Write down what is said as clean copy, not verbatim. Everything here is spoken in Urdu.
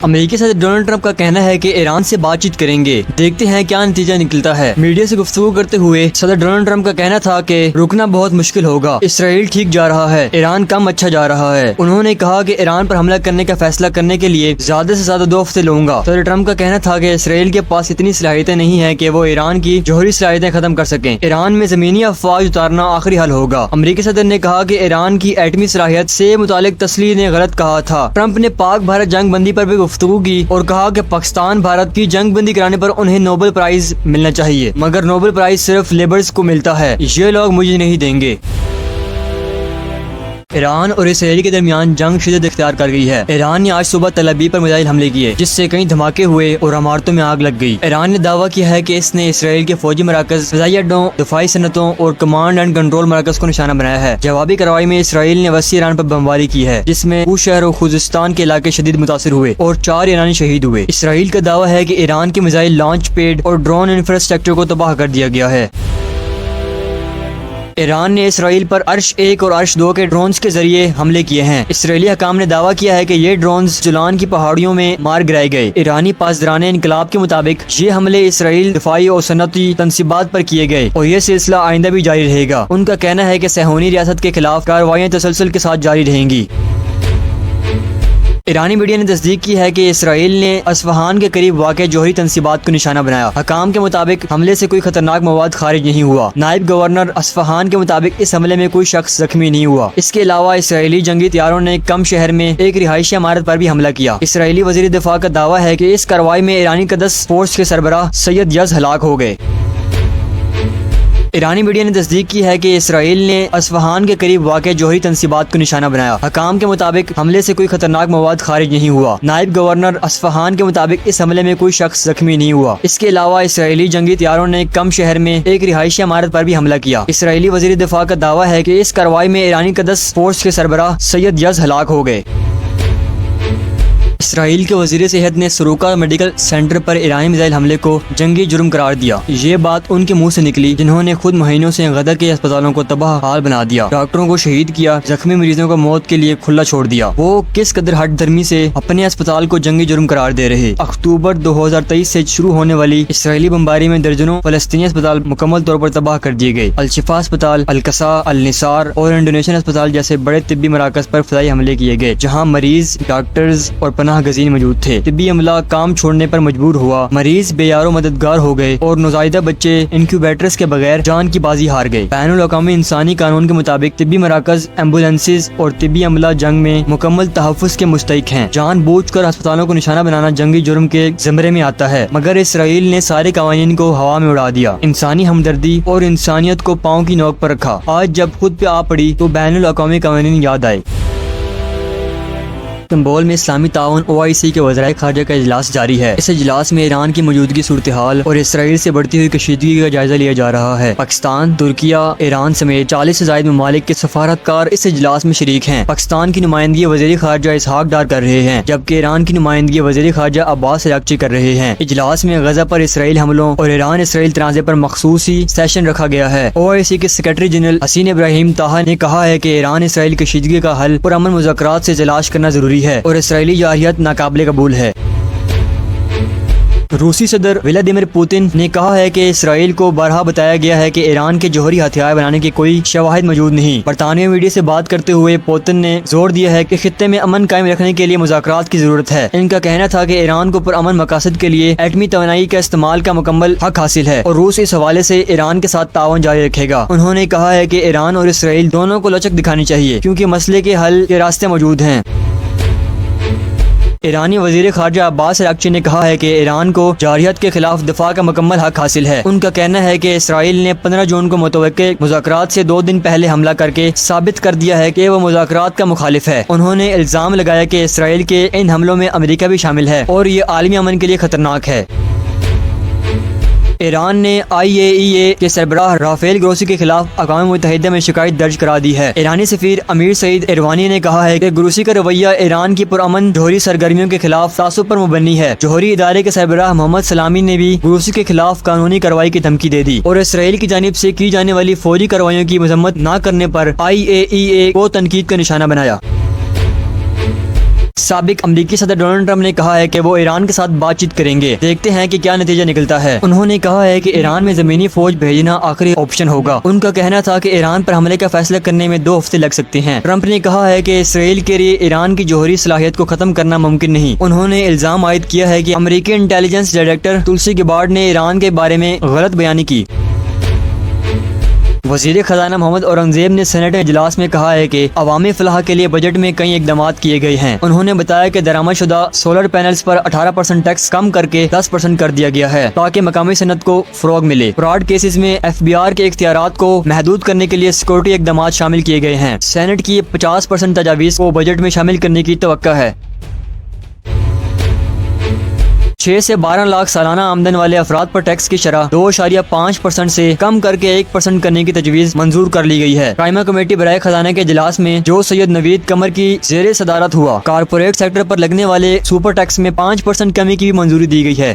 امریکی صدر ڈونلڈ ٹرمپ کا کہنا ہے کہ ایران سے بات چیت کریں گے، دیکھتے ہیں کیا نتیجہ نکلتا ہے۔ میڈیا سے گفتگو کرتے ہوئے صدر ڈونلڈ ٹرمپ کا کہنا تھا کہ رکنا بہت مشکل ہوگا، اسرائیل ٹھیک جا رہا ہے، ایران کم اچھا جا رہا ہے۔ انہوں نے کہا کہ ایران پر حملہ کرنے کا فیصلہ کرنے کے لیے زیادہ سے زیادہ 2 ہفتے لوں گا۔ صدر ٹرمپ کا کہنا تھا کہ اسرائیل کے پاس اتنی صلاحیتیں نہیں ہیں کہ وہ ایران کی جوہری صلاحیتیں ختم کر سکیں، ایران میں زمینی افواج اتارنا آخری حل ہوگا۔ امریکی صدر نے کہا کہ ایران کی ایٹمی صلاحیت سے متعلق تسلی نے غلط کہا تھا۔ ٹرمپ نے پاک بھارت جنگ بندی پر بھی گفتگو کی اور کہا کہ پاکستان بھارت کی جنگ بندی کرانے پر انہیں نوبل پرائز ملنا چاہیے، مگر نوبل پرائز صرف لیبرز کو ملتا ہے، یہ لوگ مجھے نہیں دیں گے۔ ایران اور اسرائیل کے درمیان جنگ شدت اختیار کر گئی ہے۔ ایران نے آج صبح تل ابیب پر میزائل حملے کیے، جس سے کئی دھماکے ہوئے اور عمارتوں میں آگ لگ گئی۔ ایران نے دعویٰ کیا ہے کہ اس نے اسرائیل کے فوجی مراکز، فضائی اڈوں، دفاعی صنعتوں اور کمانڈ اینڈ کنٹرول مراکز کو نشانہ بنایا ہے۔ جوابی کارروائی میں اسرائیل نے وسیع ایران پر بمباری کی ہے، جس میں خوست شہر اور خوزستان کے علاقے شدید متاثر ہوئے اور 4 ایرانی شہید ہوئے۔ اسرائیل کا دعویٰ ہے کہ ایران کے میزائل لانچ پیڈ اور ڈرون انفراسٹرکچر کو تباہ کر دیا گیا ہے۔ ایران نے اسرائیل پر عرش 1 اور عرش 2 کے ڈرونز کے ذریعے حملے کیے ہیں۔ اسرائیلی حکام نے دعویٰ کیا ہے کہ یہ ڈرونز جولان کی پہاڑیوں میں مار گرائے گئے۔ ایرانی پاسداران انقلاب کے مطابق یہ حملے اسرائیل دفاعی اور صنعتی تنصیبات پر کیے گئے اور یہ سلسلہ آئندہ بھی جاری رہے گا۔ ان کا کہنا ہے کہ صہیونی ریاست کے خلاف کارروائیاں تسلسل کے ساتھ جاری رہیں گی۔ ایرانی میڈیا نے تصدیق کی ہے کہ اسرائیل نے اصفہان کے قریب واقع جوہری تنصیبات کو نشانہ بنایا۔ حکام کے مطابق حملے سے کوئی خطرناک مواد خارج نہیں ہوا۔ نائب گورنر اصفہان کے مطابق اس حملے میں کوئی شخص زخمی نہیں ہوا۔ اس کے علاوہ اسرائیلی جنگی طیاروں نے کم شہر میں ایک رہائشی عمارت پر بھی حملہ کیا۔ اسرائیلی وزیر دفاع کا دعویٰ ہے کہ اس کارروائی میں ایرانی قدس فورس کے سربراہ سید یز ہلاک ہو گئے۔ ایرانی میڈیا نے تصدیق کی ہے کہ اسرائیل نے اصفہان کے قریب واقع جوہری تنصیبات کو نشانہ بنایا۔ حکام کے مطابق حملے سے کوئی خطرناک مواد خارج نہیں ہوا۔ نائب گورنر اصفہان کے مطابق اس حملے میں کوئی شخص زخمی نہیں ہوا۔ اس کے علاوہ اسرائیلی جنگی طیاروں نے کم شہر میں ایک رہائشی عمارت پر بھی حملہ کیا۔ اسرائیلی وزیر دفاع کا دعویٰ ہے کہ اس کارروائی میں ایرانی قدس فورس کے سربراہ سید یز ہلاک ہو گئے۔ اسرائیل کے وزیر صحت نے سروکا میڈیکل سینٹر پر ایرانی میزائل حملے کو جنگی جرم قرار دیا۔ یہ بات ان کے منہ سے نکلی جنہوں نے خود مہینوں سے غدر کے اسپتالوں کو تباہ حال بنا دیا، ڈاکٹروں کو شہید کیا، زخمی مریضوں کو موت کے لیے کھلا چھوڑ دیا۔ وہ کس قدر ہٹ دھرمی سے اپنے اسپتال کو جنگی جرم قرار دے رہے۔ اکتوبر 2023 سے شروع ہونے والی اسرائیلی بمباری میں درجنوں فلسطینی اسپتال مکمل طور پر تباہ کر دیے گئے۔ الشفا اسپتال، القصا، النصار اور انڈونیشین اسپتال جیسے بڑے طبی مراکز پر فضائی حملے کیے گئے، جہاں مریض، ڈاکٹرز اور پناہ گزین موجود تھے۔ طبی عملہ کام چھوڑنے پر مجبور ہوا، مریض بے یار و مددگار ہو گئے اور نوزائیدہ بچے انکیوبیٹرز کے بغیر جان کی بازی ہار گئے۔ بین الاقوامی انسانی قانون کے مطابق طبی مراکز، ایمبولینسز اور طبی عملہ جنگ میں مکمل تحفظ کے مستحق ہیں۔ جان بوجھ کر اسپتالوں کو نشانہ بنانا جنگی جرم کے زمرے میں آتا ہے، مگر اسرائیل نے سارے قوانین کو ہوا میں اڑا دیا، انسانی ہمدردی اور انسانیت کو پاؤں کی نوک پر رکھا۔ آج جب خود پہ آ پڑی تو بین الاقوامی قوانین یاد آئے۔ استنبول میں اسلامی تعاون OIC کے وزرائے خارجہ کا اجلاس جاری ہے۔ اس اجلاس میں ایران کی موجودگی صورتحال اور اسرائیل سے بڑھتی ہوئی کشیدگی کا جائزہ لیا جا رہا ہے۔ پاکستان، ترکیہ، ایران سمیت 40 سے زائد ممالک کے سفارتکار اس اجلاس میں شریک ہیں۔ پاکستان کی نمائندگی وزیر خارجہ اسحاق ڈار کر رہے ہیں، جبکہ ایران کی نمائندگی وزیر خارجہ عباس اراغچی کر رہے ہیں۔ اجلاس میں غزہ پر اسرائیل حملوں اور ایران اسرائیل تنازع پر مخصوصی سیشن رکھا گیا ہے۔ OIC کے سیکرٹری جنرل حسین ابراہیم طاہا نے کہا ہے کہ ایران اسرائیل کشیدگی کا حل پرامن مذاکرات سے تلاش کرنا ضروری ہے اور اسرائیلی جارحیت ناقابل قبول ہے۔ روسی صدر ولادیمیر پوتن نے کہا ہے کہ اسرائیل کو بارہا بتایا گیا ہے کہ ایران کے جوہری ہتھیار بنانے کے کوئی شواہد موجود نہیں۔ برطانوی میڈیا سے بات کرتے ہوئے پوتن نے زور دیا ہے کہ خطے میں امن قائم رکھنے کے لیے مذاکرات کی ضرورت ہے۔ ان کا کہنا تھا کہ ایران کو پرامن مقاصد کے لیے ایٹمی توانائی کا استعمال کا مکمل حق حاصل ہے اور روس اس حوالے سے ایران کے ساتھ تعاون جاری رکھے گا۔ انہوں نے کہا ہے کہ ایران اور اسرائیل دونوں کو لچک دکھانی چاہیے کیونکہ مسئلے کے حل کے راستے موجود ہیں۔ ایرانی وزیر خارجہ عباس اراغچی نے کہا ہے کہ ایران کو جارحیت کے خلاف دفاع کا مکمل حق حاصل ہے۔ ان کا کہنا ہے کہ اسرائیل نے 15 جون کو متوقع مذاکرات سے 2 دن پہلے حملہ کر کے ثابت کر دیا ہے کہ وہ مذاکرات کا مخالف ہے۔ انہوں نے الزام لگایا کہ اسرائیل کے ان حملوں میں امریکہ بھی شامل ہے اور یہ عالمی امن کے لیے خطرناک ہے۔ ایران نے IAEA کے سربراہ رافیل گروسی کے خلاف اقوام متحدہ میں شکایت درج کرا دی ہے۔ ایرانی سفیر امیر سعید ایروانی نے کہا ہے کہ گروسی کا رویہ ایران کی پرامن جوہری سرگرمیوں کے خلاف تعصب پر مبنی ہے۔ جوہری ادارے کے سربراہ محمد سلامی نے بھی گروسی کے خلاف قانونی کارروائی کی دھمکی دے دی اور اسرائیل کی جانب سے کی جانے والی فوجی کارروائیوں کی مذمت نہ کرنے پر IAEA کو تنقید کا نشانہ بنایا۔ سابق امریکی صدر ڈونلڈ ٹرمپ نے کہا ہے کہ وہ ایران کے ساتھ بات چیت کریں گے، دیکھتے ہیں کہ کیا نتیجہ نکلتا ہے۔ انہوں نے کہا ہے کہ ایران میں زمینی فوج بھیجنا آخری آپشن ہوگا۔ ان کا کہنا تھا کہ ایران پر حملے کا فیصلہ کرنے میں 2 ہفتے لگ سکتے ہیں۔ ٹرمپ نے کہا ہے کہ اسرائیل کے لیے ایران کی جوہری صلاحیت کو ختم کرنا ممکن نہیں۔ انہوں نے الزام عائد کیا ہے کہ امریکی انٹیلیجنس ڈائریکٹر تلسی گیبارڈ نے ایران کے بارے میں غلط بیانی کی۔ وزیر خزانہ محمد اورنگزیب نے سینٹ اجلاس میں کہا ہے کہ عوامی فلاح کے لیے بجٹ میں کئی اقدامات کیے گئے ہیں۔ انہوں نے بتایا کہ درآمد شدہ سولر پینلز پر 18% ٹیکس کم کر کے 10% کر دیا گیا ہے تاکہ مقامی صنعت کو فروغ ملے۔ فراڈ کیسز میں FBI کے اختیارات کو محدود کرنے کے لیے سیکورٹی اقدامات شامل کیے گئے ہیں۔ سینٹ کی 50% تجاویز کو بجٹ میں شامل کرنے کی توقع ہے۔ 6 سے 12 لاکھ سالانہ آمدن والے افراد پر ٹیکس کی شرح 2.5% سے کم کر کے 1% کرنے کی تجویز منظور کر لی گئی ہے۔ قائمہ کمیٹی برائے خزانہ کے اجلاس میں جو سید نوید قمر کی زیر صدارت ہوا۔ کارپوریٹ سیکٹر پر لگنے والے سپر ٹیکس میں 5% کمی کی بھی منظوری دی گئی ہے۔